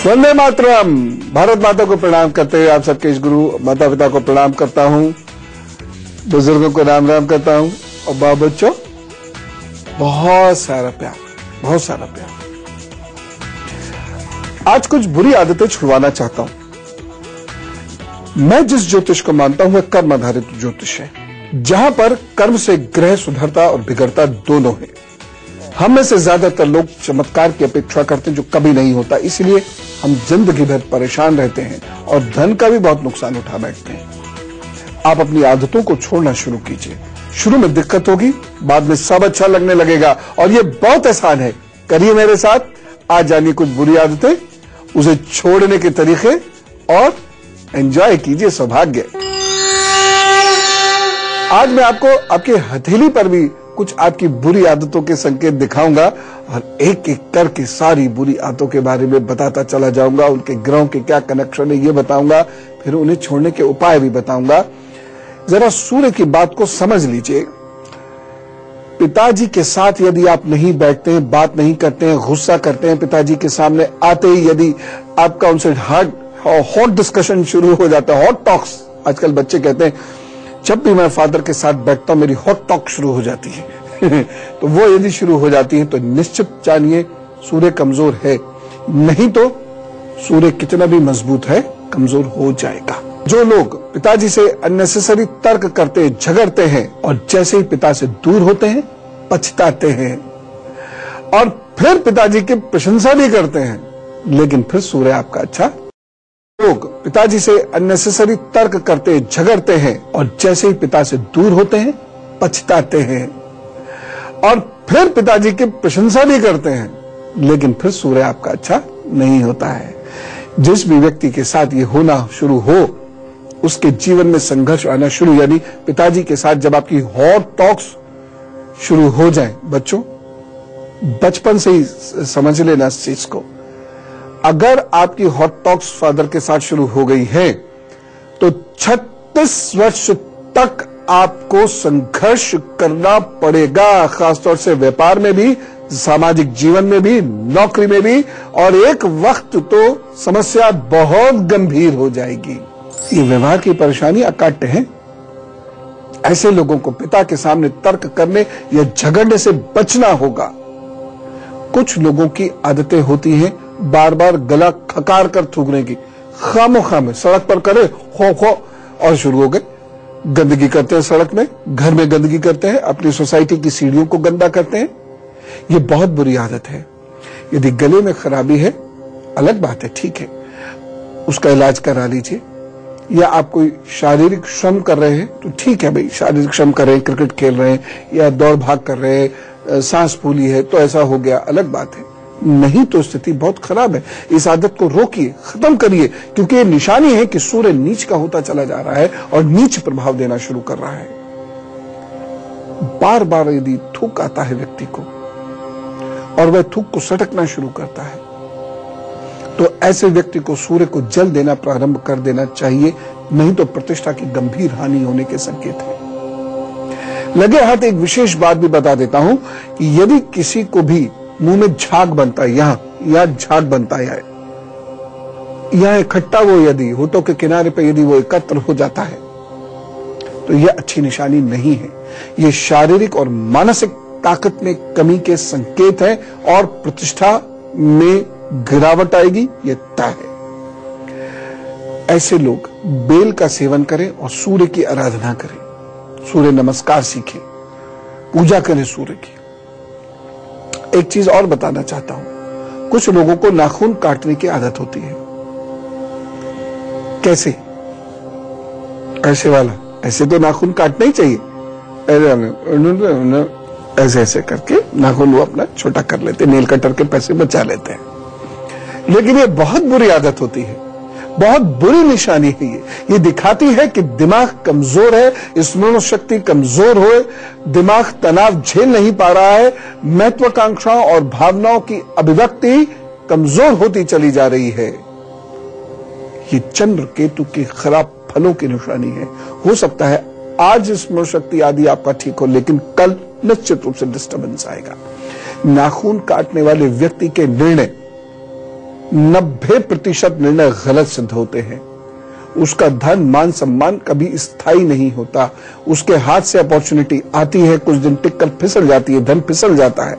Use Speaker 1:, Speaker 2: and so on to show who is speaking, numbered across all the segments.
Speaker 1: वंदे मातरम। भारत माता को प्रणाम करते हुए आप सबके इस गुरु माता पिता को प्रणाम करता हूं, बुजुर्गों को राम राम करता हूं और बाल बच्चों बहुत सारा प्यार, बहुत सारा प्यार। आज कुछ बुरी आदतें छुड़वाना चाहता हूं। मैं जिस ज्योतिष को मानता हूं वह कर्म आधारित ज्योतिष है, जहां पर कर्म से ग्रह सुधरता और बिगड़ता दोनों है। हम में से ज्यादातर लोग चमत्कार की अपेक्षा करते हैं जो कभी नहीं होता, इसलिए हम जिंदगी भर परेशान रहते हैं और धन का भी बहुत नुकसान उठा बैठते हैं। आप अपनी आदतों को छोड़ना शुरू कीजिए। शुरू में दिक्कत होगी, बाद में सब अच्छा लगने लगेगा और ये बहुत आसान है। करिए मेरे साथ। आज जानिए कुछ बुरी आदतें, उसे छोड़ने के तरीके और एंजॉय कीजिए सौभाग्य। आज मैं आपको आपकी हथेली पर भी कुछ आपकी बुरी आदतों के संकेत दिखाऊंगा और एक एक करके सारी बुरी आदतों के बारे में बताता चला जाऊंगा। उनके ग्रहों के क्या कनेक्शन है ये बताऊंगा, फिर उन्हें छोड़ने के उपाय भी बताऊंगा। जरा सूर्य की बात को समझ लीजिए। पिताजी के साथ यदि आप नहीं बैठते हैं, बात नहीं करते हैं, गुस्सा करते हैं, पिताजी के सामने आते ही यदि आपका उनसे हॉट डिस्कशन शुरू हो जाता है, हॉट टॉक्स, आजकल बच्चे कहते हैं जब भी मैं फादर के साथ बैठता हूं मेरी हॉट टॉक शुरू हो जाती है तो वो यदि शुरू हो जाती है तो निश्चित जानिए सूर्य कमजोर है, नहीं तो सूर्य कितना भी मजबूत है कमजोर हो जाएगा। जो लोग पिताजी से अननेसेसरी तर्क करते, झगड़ते हैं और जैसे ही पिता से दूर होते हैं पछताते हैं और फिर पिताजी की प्रशंसा भी करते हैं, लेकिन फिर सूर्य आपका अच्छा। लोग पिताजी से अननेसेसरी तर्क करते, झगड़ते हैं और जैसे ही पिता से दूर होते हैं पछताते हैं और फिर पिताजी की प्रशंसा भी करते हैं, लेकिन फिर सूर्य आपका अच्छा नहीं होता है। जिस भी व्यक्ति के साथ ये होना शुरू हो उसके जीवन में संघर्ष आना शुरू, यानी पिताजी के साथ जब आपकी हॉट टॉक्स शुरू हो जाए, बच्चों बचपन से ही समझ लेना इस चीज को। अगर आपकी हॉट टॉक्स फादर के साथ शुरू हो गई है तो 36 वर्ष तक आपको संघर्ष करना पड़ेगा, खासतौर से व्यापार में भी, सामाजिक जीवन में भी, नौकरी में भी, और एक वक्त तो समस्या बहुत गंभीर हो जाएगी। ये व्यवहार की परेशानी अकाट्य है। ऐसे लोगों को पिता के सामने तर्क करने या झगड़ने से बचना होगा। कुछ लोगों की आदतें होती हैं बार बार गला खकार कर थूकने की, खामोखा में सड़क पर करे खो खो और शुरू हो गए। गंदगी करते हैं सड़क में, घर में गंदगी करते हैं, अपनी सोसाइटी की सीढ़ियों को गंदा करते हैं। ये बहुत बुरी आदत है। यदि गले में खराबी है अलग बात है, ठीक है, उसका इलाज करा लीजिए। या आप कोई शारीरिक श्रम कर रहे हैं तो ठीक है भाई, शारीरिक श्रम कर रहे हैं, क्रिकेट खेल रहे हैं या दौड़ भाग कर रहे हैं, सांस फूली है तो ऐसा हो गया, अलग बात है। नहीं तो स्थिति बहुत खराब है। इस आदत को रोकिए, खत्म करिए, क्योंकि ये निशानी है कि सूर्य नीच का होता चला जा रहा है और नीच प्रभाव देना शुरू कर रहा है। बार बार यदि थूक आता है व्यक्ति को और वह थूक को सटकना शुरू करता है तो ऐसे व्यक्ति को सूर्य को जल देना प्रारंभ कर देना चाहिए, नहीं तो प्रतिष्ठा की गंभीर हानि होने के संकेत है। लगे हाथ एक विशेष बात भी बता देता हूं कि यदि किसी को भी मुंह में झाग बनता है, यहां झाग बनता है, यहां इकट्ठा वो यदि होठों के किनारे पे यदि वो एकत्र हो जाता है तो यह अच्छी निशानी नहीं है। ये शारीरिक और मानसिक ताकत में कमी के संकेत है और प्रतिष्ठा में गिरावट आएगी, ये तय है। ऐसे लोग बेल का सेवन करें और सूर्य की आराधना करें, सूर्य नमस्कार सीखें, पूजा करें सूर्य की। एक चीज और बताना चाहता हूं, कुछ लोगों को नाखून काटने की आदत होती है। कैसे? ऐसे वाला, ऐसे तो नाखून काटना ही चाहिए, ऐसे ऐसे करके नाखून वो अपना छोटा कर लेते, नेल कटर के पैसे बचा लेते हैं। लेकिन ये बहुत बुरी आदत होती है, बहुत बुरी निशानी है। ये दिखाती है कि दिमाग कमजोर है, स्मरण शक्ति कमजोर हो, दिमाग तनाव झेल नहीं पा रहा है, महत्वाकांक्षाओं और भावनाओं की अभिव्यक्ति कमजोर होती चली जा रही है। ये चंद्र केतु के खराब फलों की निशानी है। हो सकता है आज स्मरण शक्ति आदि आपका ठीक हो, लेकिन कल निश्चित रूप से डिस्टर्बेंस आएगा। नाखून काटने वाले व्यक्ति के निर्णय 90% निर्णय गलत सिद्ध होते हैं। उसका धन मान सम्मान कभी स्थायी नहीं होता। उसके हाथ से अपॉर्चुनिटी आती है, कुछ दिन टिक कर फिसल जाती है, धन फिसल जाता है।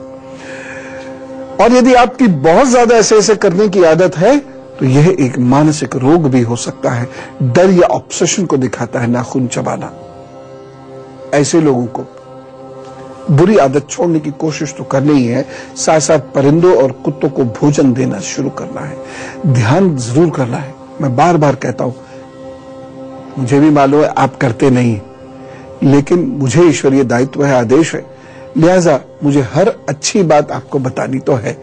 Speaker 1: और यदि आपकी बहुत ज्यादा ऐसे ऐसे करने की आदत है तो यह एक मानसिक रोग भी हो सकता है। डर या ऑब्सेशन को दिखाता है नाखून चबाना। ऐसे लोगों को बुरी आदत छोड़ने की कोशिश तो करनी ही है, साथ साथ परिंदों और कुत्तों को भोजन देना शुरू करना है। ध्यान जरूर करना है। मैं बार बार कहता हूं, मुझे भी मालूम है आप करते नहीं, लेकिन मुझे ईश्वरीय दायित्व है, आदेश है, लिहाजा मुझे हर अच्छी बात आपको बतानी तो है।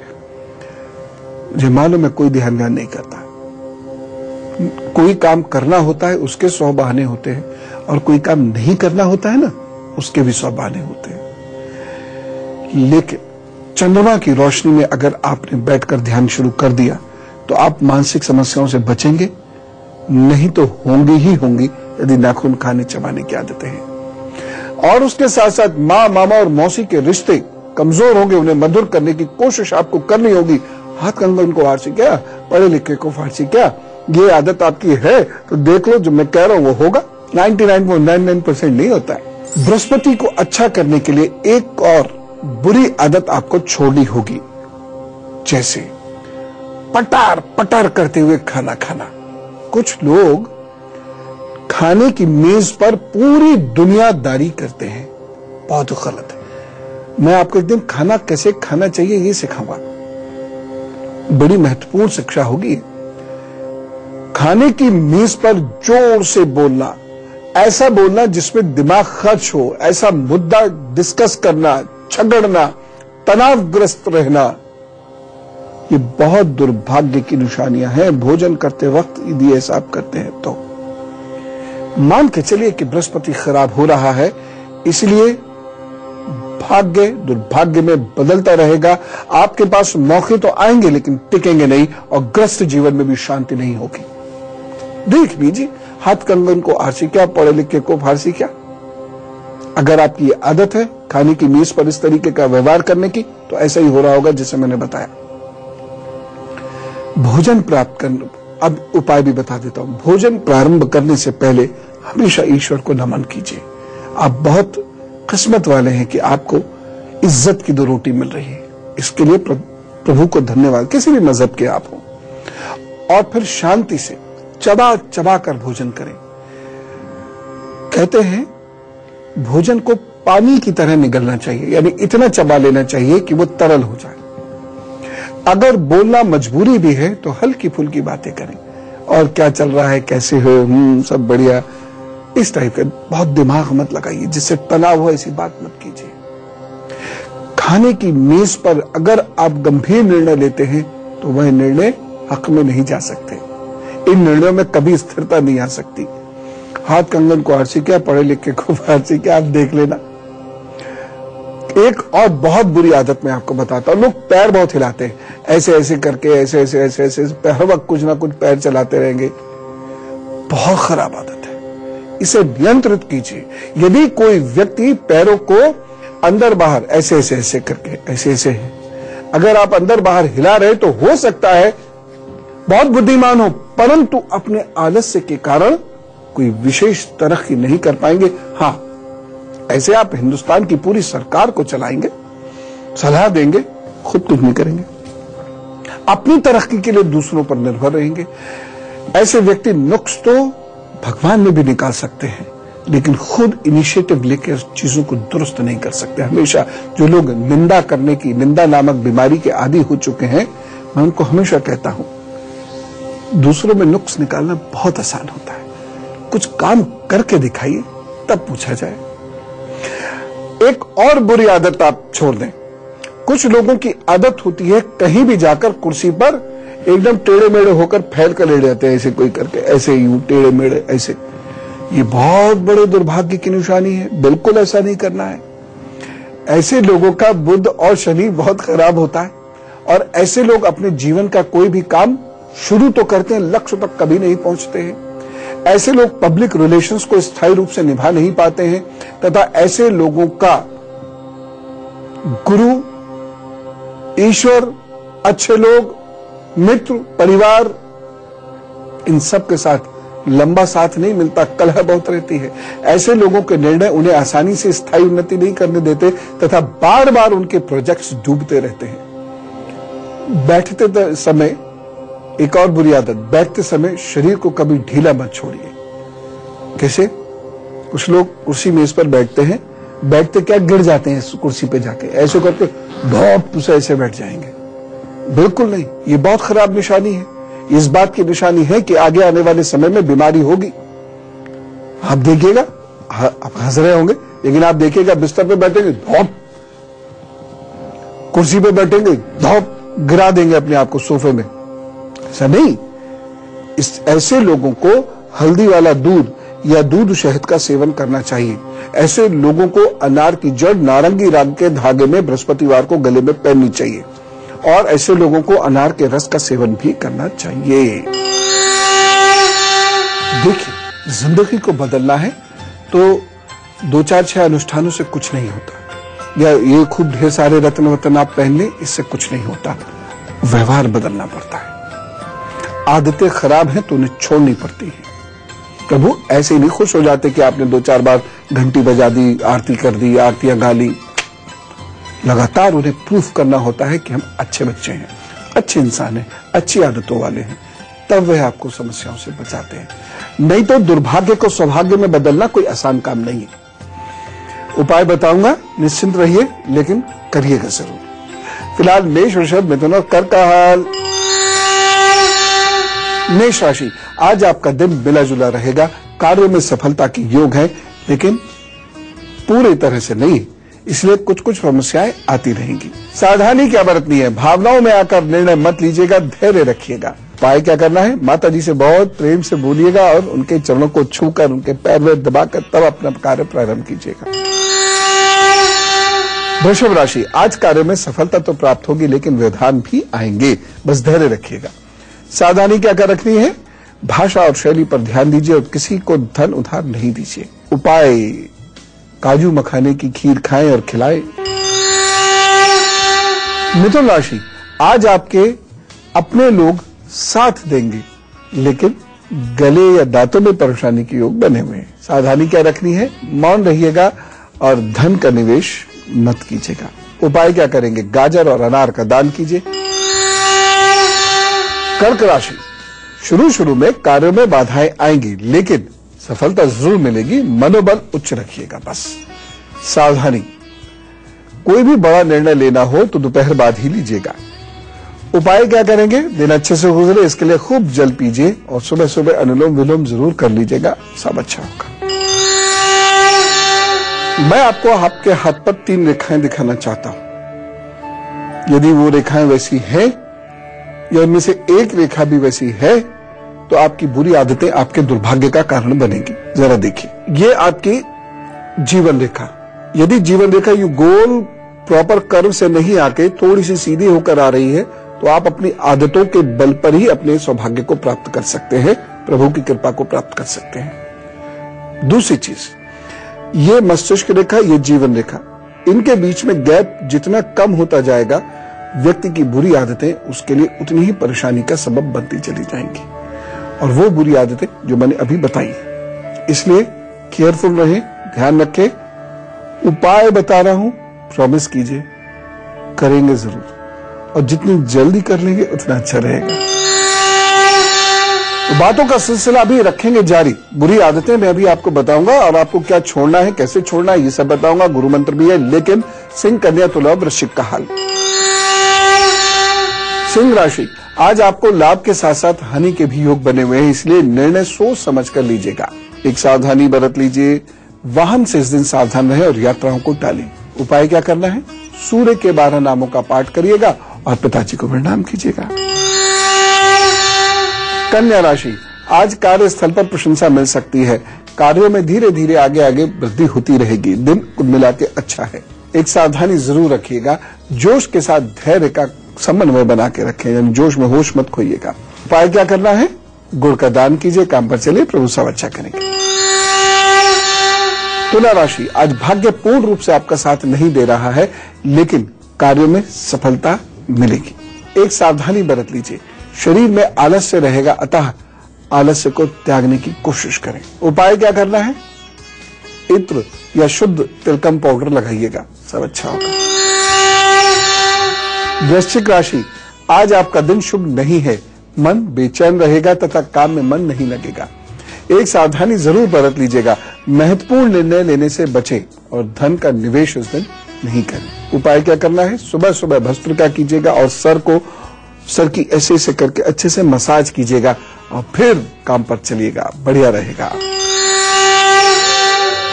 Speaker 1: मुझे मालूम है कोई ध्यान नहीं करता। कोई काम करना होता है उसके 100 बहाने होते हैं, और कोई काम नहीं करना होता है ना, उसके भी 100 बहाने होते हैं। लेकिन चंद्रमा की रोशनी में अगर आपने बैठकर ध्यान शुरू कर दिया तो आप मानसिक समस्याओं से बचेंगे, नहीं तो होंगी ही होंगी यदि नाखून खाने चबाने की आदतें हैं। और उसके साथ साथ माँ, मामा और मौसी के रिश्ते कमजोर होंगे, उन्हें मधुर करने की कोशिश आपको करनी होगी। हाथ कंगन को फारसी क्या, पढ़े लिखे को फारसी क्या, ये आदत आपकी है तो देख लो, जो मैं कह रहा हूं वो होगा। 99.99% नहीं होता है। बृहस्पति को अच्छा करने के लिए एक और बुरी आदत आपको छोड़नी होगी, जैसे पटार पटार करते हुए खाना खाना। कुछ लोग खाने की मेज पर पूरी दुनियादारी करते हैं, बहुत गलत है। मैं आपको एक दिन खाना कैसे खाना चाहिए ये सिखाऊंगा, बड़ी महत्वपूर्ण शिक्षा होगी। खाने की मेज पर जोर से बोलना, ऐसा बोलना जिसमें दिमाग खर्च हो, ऐसा मुद्दा डिस्कस करना, झगड़ना, तनावग्रस्त रहना, ये बहुत दुर्भाग्य की निशानियां हैं। भोजन करते वक्त यदि ऐसा आप करते हैं तो मान के चलिए कि बृहस्पति खराब हो रहा है, इसलिए भाग्य दुर्भाग्य में बदलता रहेगा। आपके पास मौके तो आएंगे लेकिन टिकेंगे नहीं, और ग्रस्त जीवन में भी शांति नहीं होगी। देख लीजिए, हाथ कंगन को आरसी क्या, पढ़े लिखे को फारसी क्या। अगर आपकी ये आदत है खाने की मेज पर इस तरीके का व्यवहार करने की, तो ऐसा ही हो रहा होगा जैसे मैंने बताया। भोजन प्राप्त करने, अब उपाय भी बता देता हूं। भोजन प्रारंभ करने से पहले हमेशा ईश्वर को नमन कीजिए। आप बहुत किस्मत वाले हैं कि आपको इज्जत की 2 रोटी मिल रही है, इसके लिए प्रभु को धन्यवाद, किसी भी मजहब के आप हो। और फिर शांति से चबा चबा कर भोजन करें। कहते हैं भोजन को पानी की तरह निगलना चाहिए, यानी इतना चबा लेना चाहिए कि वो तरल हो जाए। अगर बोलना मजबूरी भी है तो हल्की फुल्की बातें करें, और क्या चल रहा है, कैसे हो, सब बढ़िया, इस टाइप का बहुत दिमाग मत लगाइए, जिससे तनाव हो ऐसी बात मत कीजिए। खाने की मेज पर अगर आप गंभीर निर्णय लेते हैं तो वह निर्णय हक में नहीं जा सकते। इन निर्णयों में कभी स्थिरता नहीं आ सकती। हाथ कंगन को आरसी क्या, पढ़े लिखे को फारसी क्या, आप देख लेना। एक और बहुत बुरी आदत मैं आपको बताता हूं, लोग पैर बहुत हिलाते हैं, ऐसे ऐसे करके, ऐसे ऐसे ऐसे ऐसे हर वक्त कुछ ना कुछ पैर चलाते रहेंगे। बहुत खराब आदत है, इसे नियंत्रित कीजिए। यदि कोई व्यक्ति पैरों को अंदर बाहर ऐसे ऐसे ऐसे करके, ऐसे ऐसे है, अगर आप अंदर बाहर हिला रहे तो हो सकता है बहुत बुद्धिमान हो, परंतु अपने आलस्य के कारण कोई विशेष तरक्की नहीं कर पाएंगे। हाँ, ऐसे आप हिंदुस्तान की पूरी सरकार को चलाएंगे, सलाह देंगे, खुद कुछ नहीं करेंगे, अपनी तरक्की के लिए दूसरों पर निर्भर रहेंगे। ऐसे व्यक्ति नुक्स तो भगवान में भी निकाल सकते हैं, लेकिन खुद इनिशिएटिव लेकर चीजों को दुरुस्त नहीं कर सकते। हमेशा जो लोग निंदा करने की, निंदा नामक बीमारी के आदी हो चुके हैं, मैं उनको हमेशा कहता हूं, दूसरों में नुक्स निकालना बहुत आसान होता है, कुछ काम करके दिखाइए, तब पूछा जाए। एक और बुरी आदत आप छोड़ दें। कुछ लोगों की आदत होती है कहीं भी जाकर कुर्सी पर एकदम टेढ़े मेढ़े होकर फैल कर लेट जाते हैं, ऐसे कोई करके, ऐसे यूं टेढ़े मेढ़े ऐसे। ये बहुत बड़े दुर्भाग्य की निशानी है, बिल्कुल ऐसा नहीं करना है। ऐसे लोगों का बुध और शनि बहुत खराब होता है, और ऐसे लोग अपने जीवन का कोई भी काम शुरू तो करते हैं, लक्ष्य तक कभी नहीं पहुंचते हैं। ऐसे लोग पब्लिक रिलेशंस को स्थायी रूप से निभा नहीं पाते हैं, तथा ऐसे लोगों का गुरु, ईश्वर, अच्छे लोग मित्र, परिवार, इन सब के साथ लंबा साथ नहीं मिलता, कलह बहुत रहती है। ऐसे लोगों के निर्णय उन्हें आसानी से स्थायी उन्नति नहीं करने देते तथा बार बार उनके प्रोजेक्ट्स डूबते रहते हैं। बैठते समय एक और बुरी आदत, बैठते समय शरीर को कभी ढीला मत छोड़िए। कैसे? कुछ लोग कुर्सी मेज पर बैठते हैं, बैठते क्या गिर जाते हैं कुर्सी पे जाके, ऐसे करके धौप से ऐसे बैठ जाएंगे। बिल्कुल नहीं, ये बहुत खराब निशानी है। इस बात की निशानी है कि आगे आने वाले समय में बीमारी होगी। आप देखिएगा, आप हंस रहे होंगे, लेकिन आप देखिएगा बिस्तर पे बैठेंगे धौप, कुर्सी पे बैठेंगे धौप, गिरा देंगे अपने आप को सोफे में। ऐसा नहीं। ऐसे लोगों को हल्दी वाला दूध या दूध शहद का सेवन करना चाहिए। ऐसे लोगों को अनार की जड़ नारंगी रंग के धागे में बृहस्पतिवार को गले में पहननी चाहिए और ऐसे लोगों को अनार के रस का सेवन भी करना चाहिए। देखिए, जिंदगी को बदलना है तो 2 4 6 अनुष्ठानों से कुछ नहीं होता, या ये खूब ढेर सारे रत्न वतन आप पहन लें, इससे कुछ नहीं होता। व्यवहार बदलना पड़ता है। आदतें खराब हैं तो उन्हें छोड़नी पड़ती है। प्रभु ऐसे ही नहीं खुश हो जाते कि आपने 2 4 बार घंटी बजा दी, आरती कर दी, आरतियां गा ली। लगातार उन्हें प्रूफ करना होता है कि हम अच्छे बच्चे हैं, अच्छे इंसान हैं, अच्छी आदतों वाले हैं, तब वह आपको समस्याओं से बचाते हैं। नहीं तो दुर्भाग्य को सौभाग्य में बदलना कोई आसान काम नहीं है। उपाय बताऊंगा, निश्चिंत रहिए, लेकिन करिएगा जरूर। फिलहाल मेष, वृषभ, मिथुन और कर्क का हाल। मेष राशि, आज आपका दिन मिला जुला रहेगा। कार्यों में सफलता की योग है, लेकिन पूरी तरह से नहीं, इसलिए कुछ कुछ समस्याएं आती रहेंगी। सावधानी क्या बरतनी है? भावनाओं में आकर निर्णय मत लीजिएगा, धैर्य रखिएगा। उपाय क्या करना है? माता जी से बहुत प्रेम से बोलिएगा और उनके चरणों को छूकर, उनके पैर में दबाकर तब अपना कार्य प्रारंभ कीजिएगा। वृषभ राशि, आज कार्य में सफलता तो प्राप्त होगी, लेकिन व्यवधान भी आएंगे, बस धैर्य रखिएगा। सावधानी क्या कर रखनी है? भाषा और शैली पर ध्यान दीजिए और किसी को धन उधार नहीं दीजिए। उपाय, काजू मखाने की खीर खाएं और खिलाएं। मिथुन राशि, आज आपके अपने लोग साथ देंगे, लेकिन गले या दांतों में परेशानी के योग बने हुए हैं। सावधानी क्या रखनी है? मौन रहिएगा और धन का निवेश मत कीजिएगा। उपाय क्या करेंगे? गाजर और अनार का दान कीजिए। कर्क राशि, शुरू में कार्यों में बाधाएं आएंगी, लेकिन सफलता जरूर मिलेगी। मनोबल उच्च रखिएगा बस। सावधानी, कोई भी बड़ा निर्णय लेना हो तो दोपहर बाद ही लीजिएगा। उपाय क्या करेंगे? दिन अच्छे से गुजरे, इसके लिए खूब जल पीजिए और सुबह सुबह अनुलोम विलोम जरूर कर लीजिएगा, सब अच्छा होगा। मैं आपको आपके हाथ पर 3 रेखाएं दिखाना चाहता हूं। यदि वो रेखाएं वैसी हैं या उनमें से एक रेखा भी वैसी है, तो आपकी बुरी आदतें आपके दुर्भाग्य का कारण बनेंगी। जरा देखिए, ये आपकी जीवन रेखा। यदि जीवन रेखा यू गोल प्रॉपर कर्व से नहीं आके थोड़ी सी सीधी होकर आ रही है, तो आप अपनी आदतों के बल पर ही अपने सौभाग्य को प्राप्त कर सकते हैं, प्रभु की कृपा को प्राप्त कर सकते हैं। दूसरी चीज, ये मस्तिष्क रेखा, ये जीवन रेखा, इनके बीच में गैप जितना कम होता जाएगा, व्यक्ति की बुरी आदतें उसके लिए उतनी ही परेशानी का सबब बनती चली जाएंगी, और वो बुरी आदतें जो मैंने अभी बताई। इसलिए केयरफुल रहें, ध्यान रखें। उपाय बता रहा हूं, प्रॉमिस कीजिए करेंगे जरूर, और जितनी जल्दी कर लेंगे उतना अच्छा रहेगा। तो बातों का सिलसिला अभी रखेंगे जारी। बुरी आदतें मैं अभी आपको बताऊंगा, और आपको क्या छोड़ना है, कैसे छोड़ना है, ये सब बताऊंगा। गुरु मंत्र भी है। लेकिन सिंह, कन्या, तुला, वृश्चिक का हाल। सिंह राशि, आज आपको लाभ के साथ साथ हानि के भी योग बने हुए हैं, इसलिए निर्णय सोच समझ कर लीजिएगा। एक सावधानी बरत लीजिए। वाहन से इस दिन सावधान रहें और यात्राओं को टालें। उपाय क्या करना है? सूर्य के 12 नामों का पाठ करिएगा और पिताजी को प्रणाम कीजिएगा। कन्या राशि, आज कार्यस्थल पर प्रशंसा मिल सकती है। कार्यों में धीरे धीरे आगे आगे वृद्धि होती रहेगी। दिन कुल मिला के अच्छा है। एक सावधानी जरूर रखिएगा। जोश के साथ धैर्य का समन्वय बना के रखें, यानी जोश में होश मत खोइएगा। उपाय क्या करना है? गुड़ का दान कीजिए, काम पर चलिए, प्रभु सब अच्छा करेंगे। तुला राशि, आज भाग्य पूर्ण रूप से आपका साथ नहीं दे रहा है, लेकिन कार्यों में सफलता मिलेगी। एक सावधानी बरत लीजिए। शरीर में आलस्य रहेगा, अतः आलस्य को त्यागने की कोशिश करें। उपाय क्या करना है? इत्र या शुद्ध तिलकम पाउडर लगाइएगा, सब अच्छा होगा। वृश्चिक राशि, आज आपका दिन शुभ नहीं है, मन बेचैन रहेगा तथा काम में मन नहीं लगेगा। एक सावधानी जरूर बरत लीजिएगा, महत्वपूर्ण निर्णय लेने से बचें और धन का निवेश उस दिन नहीं करें। उपाय क्या करना है? सुबह सुबह भस्त्रिका कीजिएगा और सर की ऐसे करके अच्छे से मसाज कीजिएगा और फिर काम पर चलिएगा, बढ़िया रहेगा।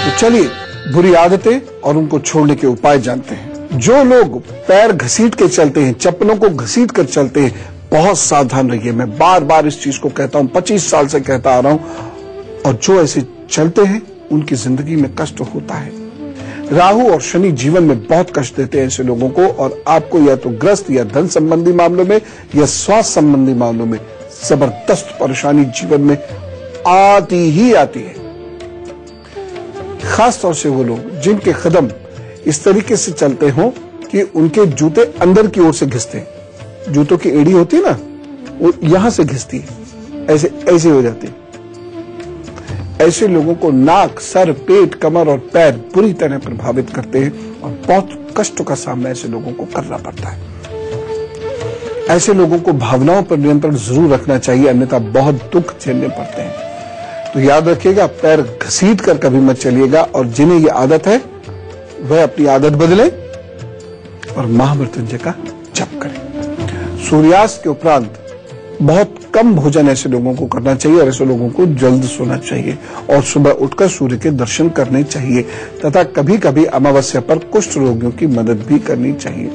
Speaker 1: तो चलिए बुरी आदतें और उनको छोड़ने के उपाय जानते हैं। जो लोग पैर घसीट के चलते हैं, चप्पलों को घसीट कर चलते हैं, बहुत सावधान रहिए। मैं बार बार इस चीज को कहता हूं, 25 साल से कहता आ रहा हूं। और जो ऐसे चलते हैं उनकी जिंदगी में कष्ट होता है। राहु और शनि जीवन में बहुत कष्ट देते हैं ऐसे लोगों को, और आपको या तो ग्रस्त या धन संबंधी मामलों में या स्वास्थ्य संबंधी मामलों में जबरदस्त परेशानी जीवन में आती ही आती है। खास तौर से वो लोग जिनके कदम इस तरीके से चलते हो कि उनके जूते अंदर की ओर से घिसते हैं। जूतों की एड़ी होती है ना, वो यहां से घिसती है, ऐसे ऐसे हो जाती है। ऐसे लोगों को नाक, सर, पेट, कमर और पैर बुरी तरह प्रभावित करते हैं और बहुत कष्टों का सामना ऐसे लोगों को करना पड़ता है। ऐसे लोगों को भावनाओं पर नियंत्रण जरूर रखना चाहिए, अन्यथा बहुत दुख झेलने पड़ते हैं। तो याद रखिएगा, पैर घसीट कर कभी मत चलिएगा, और जिन्हें ये आदत है वह अपनी आदत बदले और महामृत्युंजय का जप करें। सूर्यास्त के उपरांत बहुत कम भोजन ऐसे लोगों को करना चाहिए और ऐसे लोगों को जल्द सोना चाहिए और सुबह उठकर सूर्य के दर्शन करने चाहिए तथा कभी कभी अमावस्या पर कुष्ठ रोगियों की मदद भी करनी चाहिए।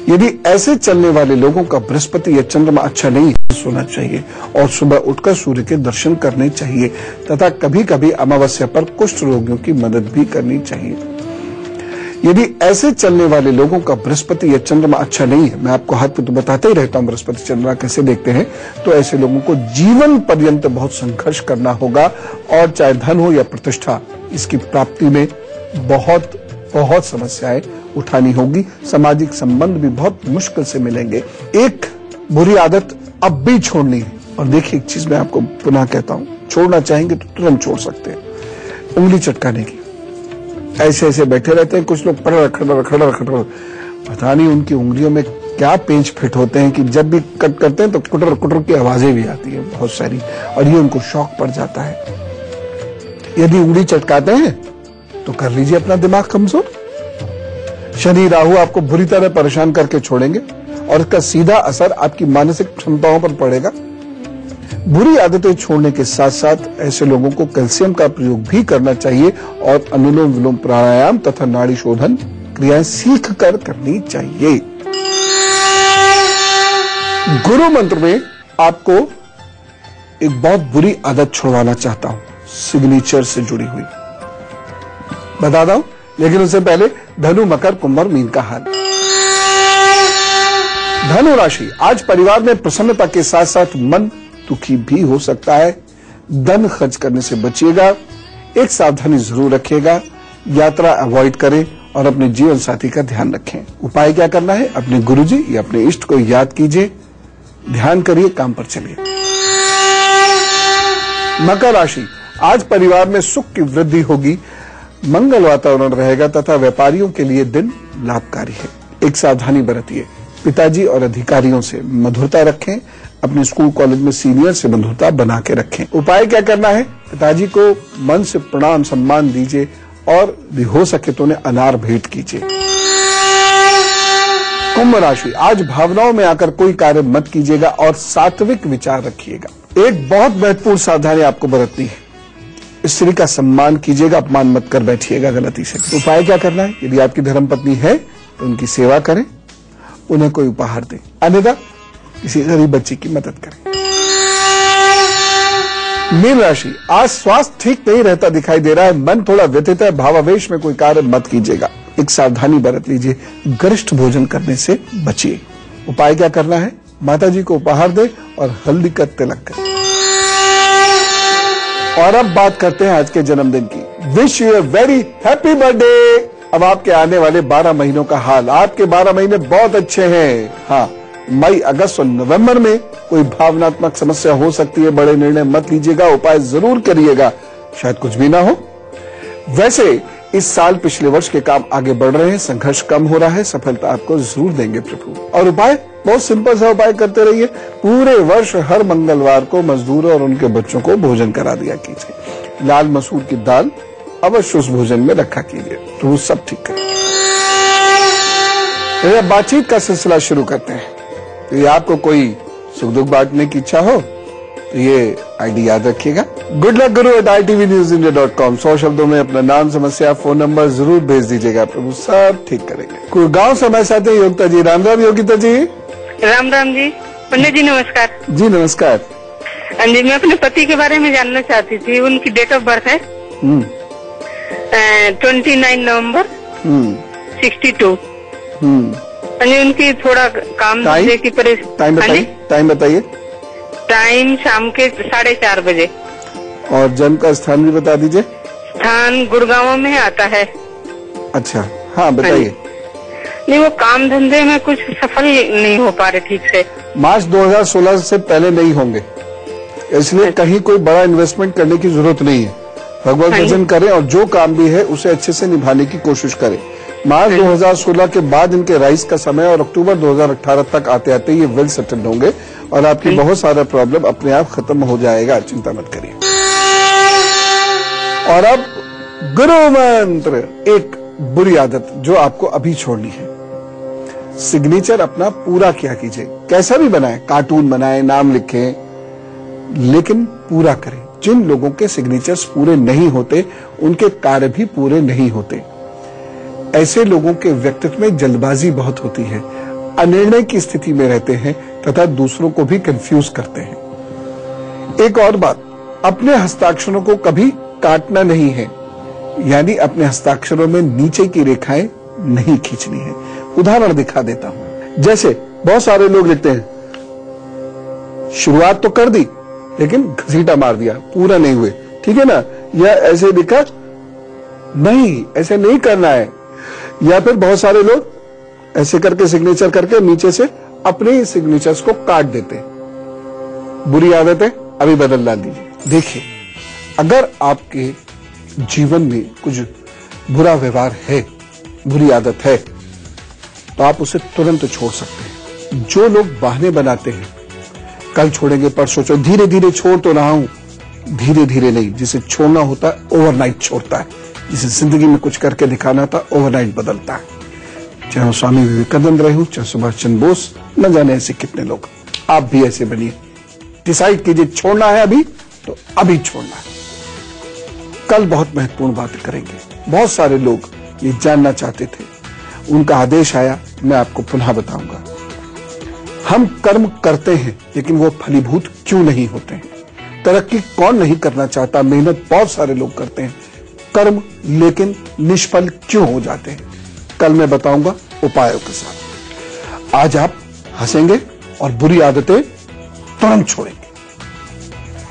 Speaker 1: यदि ऐसे चलने वाले लोगों का बृहस्पति या चंद्रमा अच्छा नहीं है, सोना चाहिए और सुबह उठकर सूर्य के दर्शन करने चाहिए तथा कभी कभी अमावस्या पर कुष्ठ रोगियों की मदद भी करनी चाहिए। यदि ऐसे चलने वाले लोगों का बृहस्पति या चंद्रमा अच्छा नहीं है, मैं आपको हाथ पे तो बताते ही रहता हूं बृहस्पति चंद्रमा कैसे देखते हैं, तो ऐसे लोगों को जीवन पर्यंत बहुत संघर्ष करना होगा और चाहे धन हो या प्रतिष्ठा, इसकी प्राप्ति में बहुत बहुत समस्याएं उठानी होगी। सामाजिक संबंध भी बहुत मुश्किल से मिलेंगे। एक बुरी आदत अब भी छोड़नी है, और देखिए एक चीज मैं आपको पुनः कहता हूं, छोड़ना चाहेंगे तो तुरंत छोड़ सकते हैं, उंगली चटकाने की। ऐसे ऐसे बैठे रहते हैं कुछ लोग, खड़र, पता नहीं उनकी उंगलियों में क्या पेंच फिट होते हैं कि जब भी कट करते हैं तो कुटर कुटर की आवाजें भी आती है बहुत सारी, और ये उनको शौक पड़ जाता है। यदि उंगली चटकाते हैं तो कर लीजिए अपना दिमाग कमजोर। शनि राहु आपको बुरी तरह परेशान करके छोड़ेंगे और इसका सीधा असर आपकी मानसिक क्षमताओं पर पड़ेगा। बुरी आदतें छोड़ने के साथ साथ ऐसे लोगों को कैल्शियम का प्रयोग भी करना चाहिए और अनुलोम विलोम प्राणायाम तथा नाड़ी शोधन क्रियाएं सीख कर करनी चाहिए। गुरु मंत्र में आपको एक बहुत बुरी आदत छुड़वाना चाहता हूं, सिग्नेचर से जुड़ी हुई बता दूं, लेकिन उससे पहले धनु, मकर, कुंभ और मीन का हाल। धनु राशि, आज परिवार में प्रसन्नता के साथ साथ मन दुखी भी हो सकता है। धन खर्च करने से बचिएगा, एक सावधानी जरूर रखिएगा, यात्रा अवॉइड करें और अपने जीवन साथी का ध्यान रखें। उपाय क्या करना है? अपने गुरुजी या अपने इष्ट को याद कीजिए, ध्यान करिए, काम पर चलिए। मकर राशि, आज परिवार में सुख की वृद्धि होगी, मंगल वातावरण रहेगा तथा व्यापारियों के लिए दिन लाभकारी है। एक सावधानी बरतिए, पिताजी और अधिकारियों से मधुरता रखें, अपने स्कूल कॉलेज में सीनियर से बंधुता बना के रखें। उपाय क्या करना है? पिताजी को मन से प्रणाम सम्मान दीजिए और हो सके तो उन्हें अनार भेंट कीजिए। कुंभ राशि, आज भावनाओं में आकर कोई कार्य मत कीजिएगा और सात्विक विचार रखिएगा। एक बहुत महत्वपूर्ण सावधानी आपको बरतनी है, स्त्री का सम्मान कीजिएगा, अपमान मत कर बैठिएगा गलती से। उपाय क्या करना है? यदि आपकी धर्मपत्नी है तो उनकी सेवा करें, उन्हें कोई उपहार दें, अन्यथा किसी गरीब बच्चे की मदद करें। मीन राशि, आज स्वास्थ्य ठीक नहीं रहता दिखाई दे रहा है, मन थोड़ा व्यथित है, भावावेश में कोई कार्य मत कीजिएगा। एक सावधानी बरत लीजिए, गरिष्ठ भोजन करने से बचिए। उपाय क्या करना है? माताजी को उपहार दे और हल्दी का तिलक करें। और अब बात करते हैं आज के जन्मदिन की। Wish you a very happy birthday. अब आपके आने वाले 12 महीनों का हाल। आपके 12 महीने बहुत अच्छे हैं। हाँ, मई, अगस्त और नवंबर में कोई भावनात्मक समस्या हो सकती है। बड़े निर्णय मत लीजिएगा, उपाय जरूर करिएगा, शायद कुछ भी ना हो। वैसे इस साल पिछले वर्ष के काम आगे बढ़ रहे हैं, संघर्ष कम हो रहा है, सफलता आपको जरूर देंगे प्रभु। और उपाय बहुत सिंपल सा उपाय करते रहिए। पूरे वर्ष हर मंगलवार को मजदूरों और उनके बच्चों को भोजन करा दिया कीजिए। लाल मसूर की दाल अवश्य उस भोजन में रखा कीजिए, प्रभु सब ठीक करें। बातचीत का सिलसिला शुरू करते हैं। तो ये आपको कोई सुख दुख बांटने की इच्छा हो तो ये आईडी याद रखिएगा, goodluckguru@itvnewsindia.com। 100 शब्दों में अपना नाम, समस्या, फोन नंबर जरूर भेज दीजिएगा, प्रभु सब ठीक करेंगे। गुड़गांव से हमारे साथ हैं योगिता जी। राम राम योगिता जी।
Speaker 2: राम राम जी। पंडित जी नमस्कार।
Speaker 1: जी नमस्कार।
Speaker 2: हाँ जी, मैं अपने पति के बारे में जानना चाहती थी। उनकी डेट ऑफ बर्थ है 29 नवंबर 62। हाँ जी, उनकी थोड़ा काम धंधे की परेशानी।
Speaker 1: टाइम बताइए।
Speaker 2: टाइम शाम के 4:30 बजे।
Speaker 1: और जन्म का स्थान भी बता दीजिए।
Speaker 2: स्थान गुड़गांव में आता है।
Speaker 1: अच्छा, हाँ बताइए।
Speaker 2: नहीं, वो काम धंधे में कुछ सफल नहीं हो पा रहे ठीक से।
Speaker 1: मार्च 2016 से पहले नहीं होंगे, इसलिए कहीं कोई बड़ा इन्वेस्टमेंट करने की जरूरत नहीं है। भगवत भजन करें और जो काम भी है उसे अच्छे से निभाने की कोशिश करें। मार्च 2016 के बाद इनके राइज का समय और अक्टूबर 2018 तक आते आते ये वेल सेटल्ड होंगे और आपकी बहुत सारा प्रॉब्लम अपने आप खत्म हो जाएगा, चिंता मत करिए। और अब गुरु मंत्र, एक बुरी आदत जो आपको अभी छोड़नी है। सिग्नेचर अपना पूरा किया कीजिए, कैसा भी बनाए, कार्टून बनाए, नाम लिखें, लेकिन पूरा करें। जिन लोगों के सिग्नेचर्स पूरे नहीं होते उनके कार्य भी पूरे नहीं होते। ऐसे लोगों के व्यक्तित्व में जल्दबाजी बहुत होती है, अनिर्णय की स्थिति में रहते हैं तथा दूसरों को भी कंफ्यूज करते हैं। एक और बात, अपने हस्ताक्षरों को कभी काटना नहीं है, यानी अपने हस्ताक्षरों में नीचे की रेखाएं नहीं खींचनी है। उदाहरण दिखा देता हूं। जैसे बहुत सारे लोग लिखते हैं, शुरुआत तो कर दी लेकिन घसीटा मार दिया, पूरा नहीं हुए, ठीक है ना, या ऐसे लिखा, नहीं ऐसे नहीं करना है। या फिर बहुत सारे लोग ऐसे करके सिग्नेचर करके नीचे से अपने सिग्नेचर्स को काट देते। बुरी आदत है, अभी बदल डाल दीजिए। देखिए, अगर आपके जीवन में कुछ बुरा व्यवहार है, बुरी आदत है, तो आप उसे तुरंत छोड़ सकते हैं। जो लोग बहाने बनाते हैं, कल छोड़ेंगे, परसों छोड़, धीरे धीरे छोड़ तो रहा हूं, धीरे धीरे नहीं। जिसे छोड़ना होता है ओवरनाइट छोड़ता है, जिसे जिंदगी में कुछ करके दिखाना था ओवरनाइट बदलता है। चाहे स्वामी विवेकानंद रहे हो, चाहे सुभाष चंद्र बोस, न जाने ऐसे कितने लोग। आप भी ऐसे बनिए, डिसाइड कीजिए छोड़ना है अभी तो अभी छोड़ना है। कल बहुत महत्वपूर्ण बात करेंगे। बहुत सारे लोग ये जानना चाहते थे, उनका आदेश आया, मैं आपको पुनः बताऊंगा। हम कर्म करते हैं लेकिन वो फलीभूत क्यों नहीं होते हैं? तरक्की कौन नहीं करना चाहता, मेहनत बहुत सारे लोग करते हैं, कर्म लेकिन निष्फल क्यों हो जाते हैं? कल मैं बताऊंगा उपायों के साथ। आज आप हंसेंगे और बुरी आदतें तुरंत छोड़ेंगे।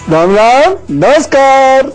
Speaker 1: राम राम, नमस्कार।